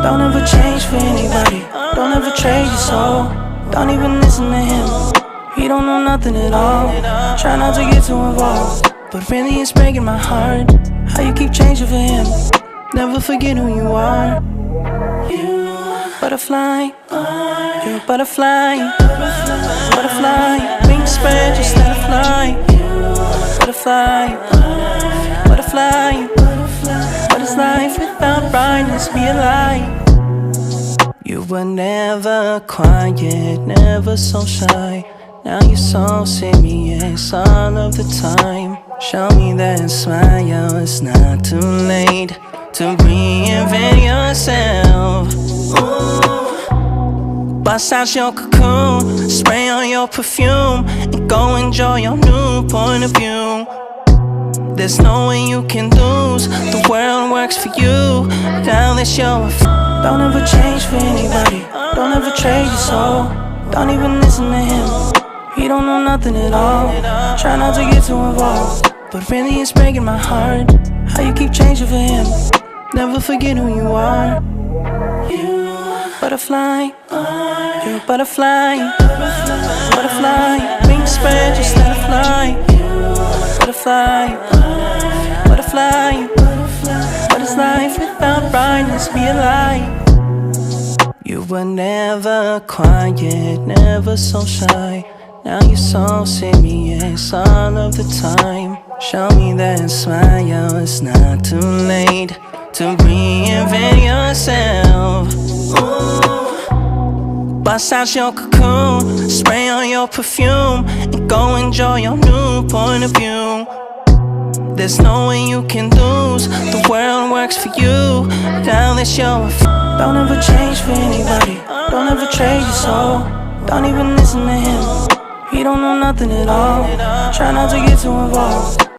Don't ever change for anybody. Don't ever trade your soul. Don't even listen to him. He don't know nothing at all. Try not to get too involved, but really it's breaking my heart how you keep changing for him. Never forget who you are. You butterfly, you're a butterfly. Butterfly, wings spread, just let it fly. Butterfly, butterfly. What is life without brightness? Be a light. You were never quiet, never so shy. Now you're so serious all of the time. Show me that smile, it's not too late to reinvent yourself. Ooh. Bust out your cocoon, spray on your perfume, and go enjoy your new point of view. There's no way you can lose, the world works for you. Now that you're don't ever change for anybody. Don't ever trade your soul. Don't even listen to him. He don't know nothing at all. Try not to get too involved, but really it's breaking my heart how you keep changing for him. Never forget who you are. You butterfly, you're a butterfly. Butterfly, wings spread, just let it fly. Butterfly, butterfly. What is life without brightness? Be a light. You were never quiet, never so shy. Now you're so serious all of the time. Show me that smile, it's not too late to reinvent yourself. Ooh. Bust out your cocoon, spray on your perfume, and go enjoy your new point of view. There's no way you can lose, the world works for you. Now that you're don't ever change for anybody. Don't ever trade your soul. Don't even listen to him. He don't know nothing at all. Try not to get too involved,